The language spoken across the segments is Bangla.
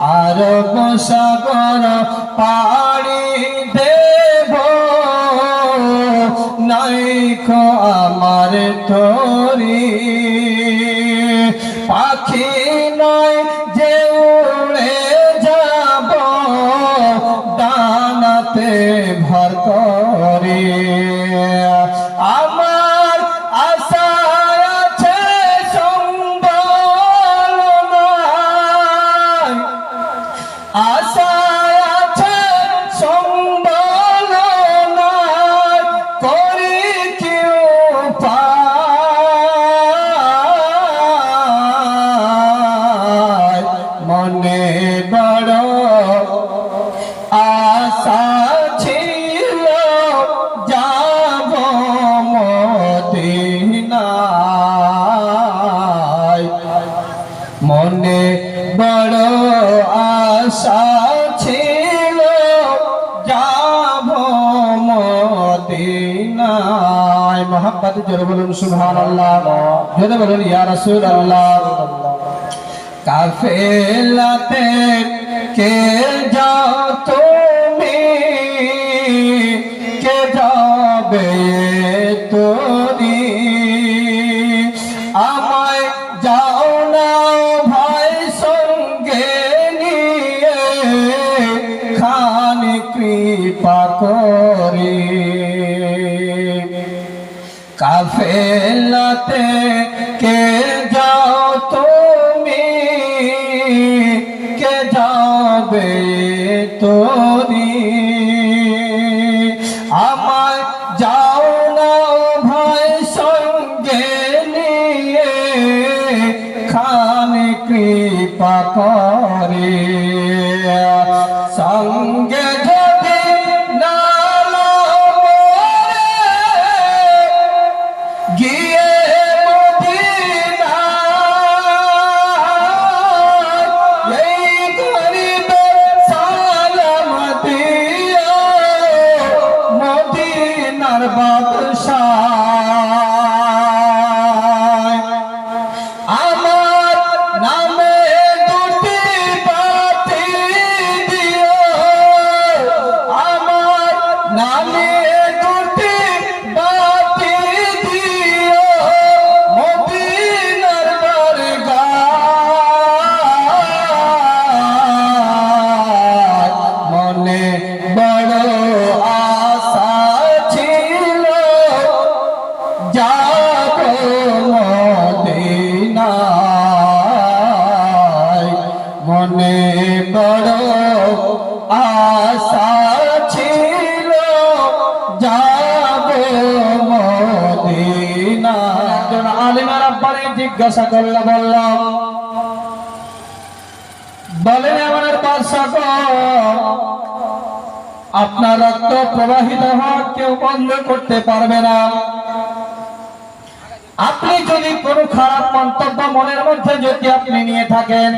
আরব সাগর পাড়ি দেব নাইকো আমার তরি পাখি নয় যে উড়ে যাব ডানাতে ভর করে আমার আশা আছে সম্বল নাই আশা আছে সম্বল নাই করি কি উপায় মনে বড় আশা ছিল যাব মদিনায় মনে বড় আশা ছিল যাব মদিনায় মোহাম্মদ জোরে বলুন সুবহানাল্লাহ জোরে বলুন ইয়া রাসূলুল্লাহ কাফেলাতে কে যাও তুমি কে যাবে তোরি আমায় যাও না ভাই সঙ্গে নিয়ে খান কৃপা করে কাফেলাতে কে যাও তুমি কে যাবে তোরি আমায় যাও না ভাই সঙ্গে নিয়ে খান কৃপা করে সঙ্গে যদি না গিয়ে আমার নামে দুটি বাতি দিও আমার নামে দুটি বাতি দিও মদিনার দরগায় মনে বড় আশা ছিল যাব মদিনায় মনে বড় আশা ছিল যাব মদিনায় একজন আলিমের আব্বারে জিজ্ঞাসা করলে বললাম বলেন আমার বাদশাহ আপনার রক্ত প্রবাহিত হওয়া কেউ বন্ধ করতে পারবে না আপনি যদি কোনো খারাপ মন্তব্য মনের মধ্যে যদি আপনি নিয়ে থাকেন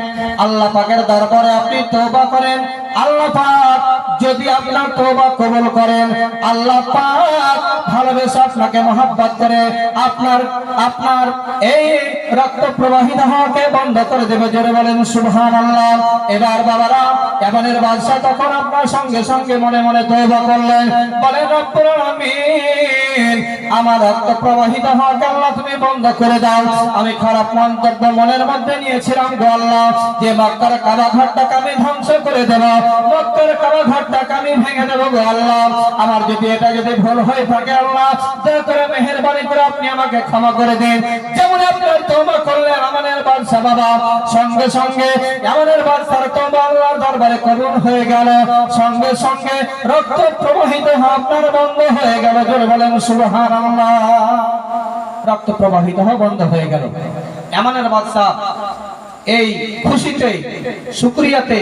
আল্লাহ পাকের দরবারে আপনি তওবা করেন আল্লাহ পাক যদি আপনার তওবা কবুল করেন আল্লাহ পাক ভালোবেসে আপনাকে মহব্বত করে আপনার এই রক্ত প্রবাহিত হওয়াকে বন্ধ করে দেবে জোরে বলেন সুবহানাল্লাহ এবার বাবারা এমনের বাদশা তখন আপনার সঙ্গে সঙ্গে মনে মনে তওবা করলেন বলেন রব্বুল আলামিন আমার রক্ত প্রবাহিত হওয়াকে আল্লাহ তুমি বন্ধ করে দাও আমি খারাপ মন্তব্য মনের মধ্যে নিয়েছিলাম গো আল্লাহ যে মক্কার কাবা ঘরটাকে আমি ধ্বংস করে দেব মক্কার কাবা ঘরটাকে আমি ভেঙে দেব গো আল্লাহ আমার যদি এটা যদি ভুল হয়ে থাকে আল্লাহ দয়া করে মেহেরবানি করে আপনি আমাকে ক্ষমা করে দিন যেমন আপনার তওবা করলেন আমাদের বাদশা বাবা সঙ্গে সঙ্গে আমাদের বাদশার তওবা আল্লাহর দরবারে কবুল হয়ে গেল সঙ্গে সঙ্গে রক্ত প্রবাহিত হওয়া আপনার বন্ধ হয়ে গেল জোরে বলেন সুবহানাল্লাহ রক্ত প্রবাহিত হওয়া বন্ধ হয়ে গেল আমাদের বাদশা এই খুশিতে শুকরিয়াতে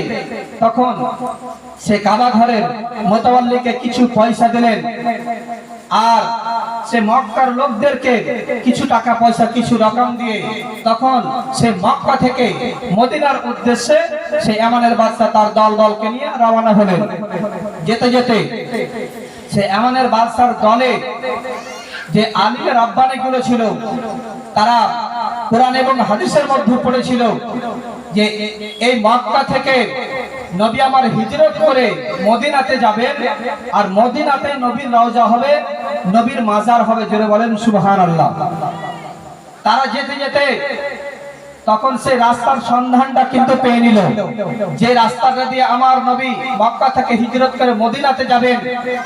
তখন সে কাবা ঘরের মোতাওয়াল্লিকে কিছু পয়সা দিলেন আর সে মক্কার লোকদেরকে কিছু টাকা পয়সা কিছু রকম দিয়ে তখন সে মক্কা থেকে মদিনার উদ্দেশ্যে সে ইয়ামানের বাদশা তার দলকে নিয়ে রওনা হলেন যেতে যেতে সে ইয়ামানের বাদশার দলে যে আলিমের রাব্বানি গুলো ছিল তারা কোরআন এবং হাদিসের মধ্যে পড়েছিল যে এই মক্কা থেকে নবী আমার হিজরত করে মদিনাতে যাবেন, আর মদিনাতে নবীর রওজা হবে, নবীর মাজার হবে। জোরে বলেন সুবহানাল্লাহ। তারা যেতে যেতে তখন সেই রাস্তার সন্ধানটা কিন্তু পেয়ে নিল, যে রাস্তাটা দিয়ে আমার নবী মক্কা থেকে হিজরত করে মদিনাতে যাবেন,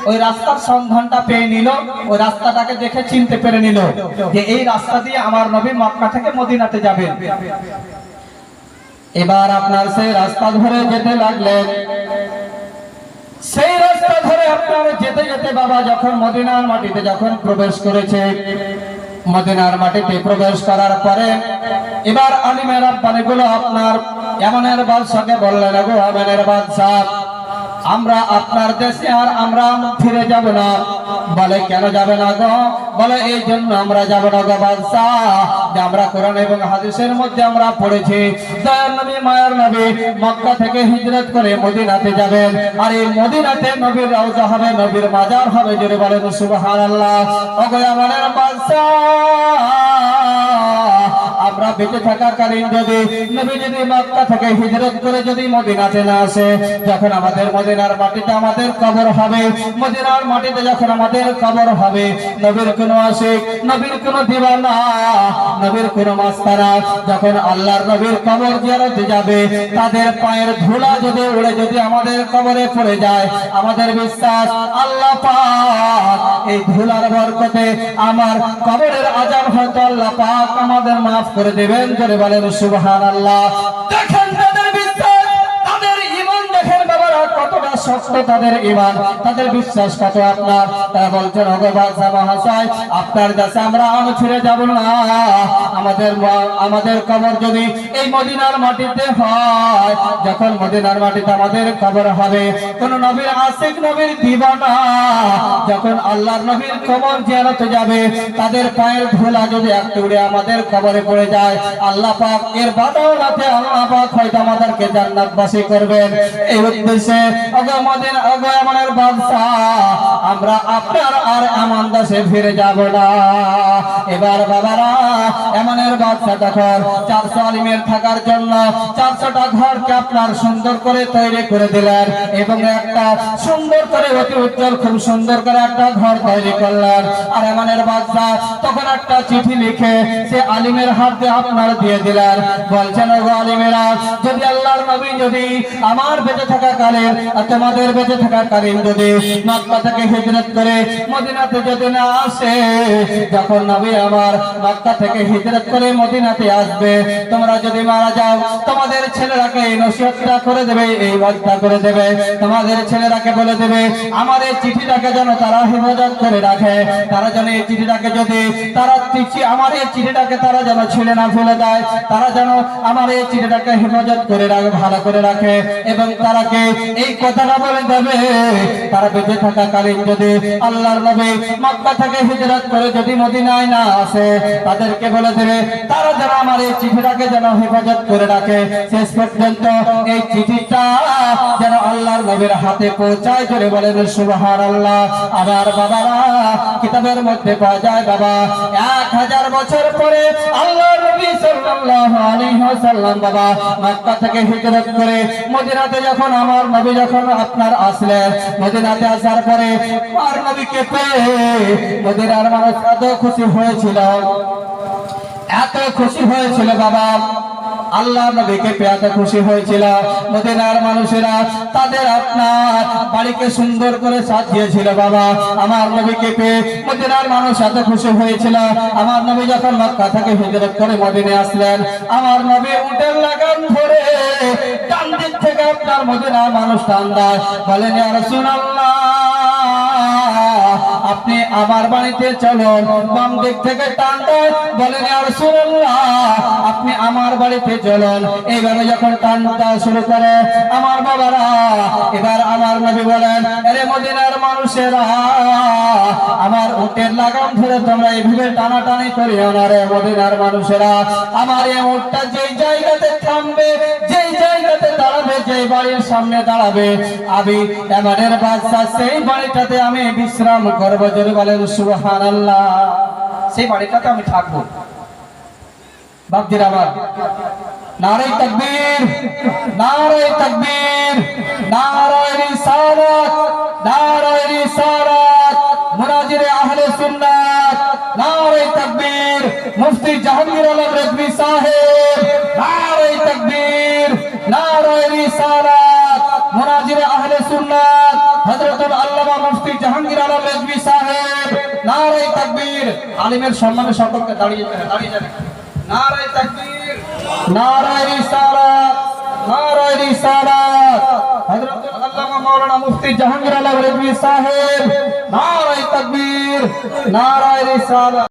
ওই রাস্তার সন্ধানটা পেয়ে নিল। ওই রাস্তাটাকে দেখে চিনতে পেরে নিল যে এই রাস্তা দিয়ে আমার নবী মক্কা থেকে মদিনাতে যাবেন। এবার আপনার সেই রাস্তা ধরে যেতে লাগলেন। সেই রাস্তা ধরে আপনার যেতে যেতে বাবা যখন মদিনার মাটিতে যখন প্রবেশ করেছে, মদিনার মাটিতে প্রবেশ করার পরে এবার আলিমের রাব্বানিগুলো আপনার ইয়ামানের বাদশাকে বললেন, গো ইয়ামানের বাদশা, আমরা আপনার দেশে আর আমরা ফিরে যাব না। বলে কেন যাবে না গো? বলে এই জন্য আমরা যাব না গো বাদশা, যে আমরা কোরআন এবং হাদিসের মধ্যে আমরা পড়েছি দয়ার নবী মায়ার নবী মক্কা থেকে হিজরত করে মদিনাতে যাবেন, আর এই মদিনাতে নবীর রওজা হবে, নবীর মাজার হবে। জোরে বলেন সুবহানাল্লাহ। ওগো ইয়ামানের বাদশা, আমরা বেঁচে থাকাকালীন যদি নবী যদি মক্কা থেকে হিজরত করে যদি মদিনাতে না আসে, যখন আমাদের মদিনার মাটিতে আমাদের কবর হবে, মদিনার মাটিতে যখন আমাদের কবর হবে, নবীর কোন আশিক, নবীর কোন দিওয়ানা, নবীর কোন মাস্তানা যখন আল্লাহর নবীর কবর জিয়ারতে যাবে, তাদের পায়ের ধুলা যদি উড়ে যদি আমাদের কবরে পড়ে যায়, আমাদের বিশ্বাস আল্লাহ পাক এই ধুলার বরকতে আমার কবরের আযাব হয়তো আল্লাহ পাক আমাদের মাফ করে দেবেন। জোরে বলেন সুবহানাল্লাহ। দেখেন তাদের বিশ্বাস, তাদের ঈমান দেখেন বাবারা কতটা শক্ত, তাদের ঈমান, তাদের বিশ্বাস কত। আপনার তারা বলছেন, ওগো বাদশা মহাশয়, আপনার কাছে আমরা আর ফিরে যাব না। আমাদের কবর যদি এই মদিনার মাটিতে হয়, যখন মদিনার মাটিতে আমাদের কবর হবে, কোন নবীর আশিক, নবীর দিওয়ানা যখন আল্লাহর নবীর কবর জিয়ারতে যাবে, তাদের পায়ের ধুলা যদি একটু উড়ে আমাদের কবরে পড়ে যায়, আল্লাহ পাক এর বদৌলতে আল্লাহ পাক হয়তো আমাদেরকে জান্নাতবাসী করবেন। এই উদ্দেশ্যে ওগো মদিনা, ওগো আমাদের বাদশা, আমরা আপনার আর এমন দেশে ফিরে যাব না। এবার বাবারা এমনের বাদশা তখন 400 আলিমের থাকার জন্য 400টা ঘরকে আপনার সুন্দর করে তৈরি করে দিলেন, এবং একটা সুন্দর করে অতি উজ্জ্বল খুব সুন্দর করে একটা ঘর তৈরি করলেন। আর এমনের বাদশা তখন একটা চিঠি লিখে সে আলিমের হাতে আপনার দিয়ে দিলেন। বলছেন, ওগো আলিমেরা, যদি আল্লাহর নবী যদি আমার বেঁচে থাকাকালীন আর তোমাদের বেঁচে থাকাকালীন যদি মক্কা থেকে হিজরত করে মদিনাতে যদি না আসে, যখন নবী আমার মক্কা থেকে হিজরত করে মদিনাতে আসবে, তোমরা যদি মারা যাও, তোমাদের ছেলেরাকে এই নসিহতটা করে দেবে, এই ওয়াদা করে দেবে, তোমাদের ছেলেরাকে বলে দেবে আমার এই চিঠিটাকে যেন তারা হেফাজত করে রাখে, তারা যেন এই চিঠিটাকে যদি তারা আমার এই চিঠিটাকে তারা যেন ছেলে না ফেলে দেয়, তারা যেন আমার এই চিঠিটাকে হেফাজত করে রাখে, ভালো করে রাখে। এবং তারাকে এই কথাটা বলে দেবে, তারা বেঁচে থাকাকালীন যদি আল্লাহর নবী মক্কা থেকে হিজরত করে যদি মদিনায় না আসে, তাদেরকে বলে দেবে তারা যেন আমার এই চিঠিটাকে যেন হেফাজত করে রাখে, শেষ পর্যন্ত এই চিঠিটা যেন আল্লাহর নবীর হাতে পৌঁছায়। জোরে বলেন সুবহানাল্লাহ। আবার বাবারা কিতাবের মধ্যে পাওয়া যায় বাবা 1000 বছর পরে আল্লাহর নবী সাল্লাল্লাহু আলাইহি ওয়াসাল্লাম বাবা মক্কা থেকে হিজরত করে মদিনাতে যখন আমার নবী যখন আপনার আসলেন, মদিনাতে আসার পরে আমার নবীকে পেয়ে মদিনার মানুষ এত খুশি হয়েছিল, এত খুশি হয়েছিল বাবা, আল্লাহ নবীকে পেয়ে এত খুশি হয়েছিল। মদিনার মানুষেরা তাদের আপনার বাড়িকে সুন্দর করে সাজিয়েছিল বাবা। আমার নবীকে পেয়ে মদিনার মানুষ এত খুশি হয়েছিল। আমার নবী যখন মক্কা থেকে হিজরত করে মদিনায় আসলেন, আমার নবী উটের লাগাম ধরে ডান দিক থেকে আপনার মদিনার মানুষ টান দেয়, বলেন ইয়া রাসূলুল্লাহ, আপনি আমার বাড়িতে চলুন। বাম দিক থেকে টান দেয়, বলেন ইয়া রাসূলুল্লাহ, আপনি আমার বাড়িতে চলুন। এইভাবে যখন টান দেওয়া শুরু করে আমার বাবারা, এবার আমার নবী বলেন, আরে মদিনার মানুষেরা, আমার উটের লাগাম ধরে তোমরা এইভাবে টানাটানি করিও না রে মদিনার মানুষেরা। আমার এই উটটা যেই জায়গাতে থামবে, যেই জায়গাতে দাঁড়াবে, যেই বাড়ির সামনে দাঁড়াবে, আমি এমনের বাদশা সেই বাড়িটাতে আমি বিশ্রাম করবো। জোরে বলেন সুবহানাল্লাহ। সেই বাড়িটাতে আমি থাকবো। বাপজির আমার নারে তাকবীর, নারে তাকবীর, নারে রিসালাত, নারে রিসালাত, মুনাজিরে আহলে সুন্নাত, নারে তাকবীর, মুফতি জাহাঙ্গীর আলম রেজভী সাহেব, নারে তাকবীর, নারে রিসালাত, মুনাজিরে আহলে সুন্নাত, হযরতুল আল্লামা মুফতি জাহাঙ্গীর আলম রেজভী সাহেব, নারে তাকবীর। আলিমের সম্মানে সকলকে দাঁড়িয়ে যান। নারে তাকবীর, নারে রিসালাত, নারে রিসালাত, হযরতুল আল্লামা মাওলানা মুফতি জাহাঙ্গীর আলম রেজভী সাহেব, নারে তাকবীর, নারে রিসালাত।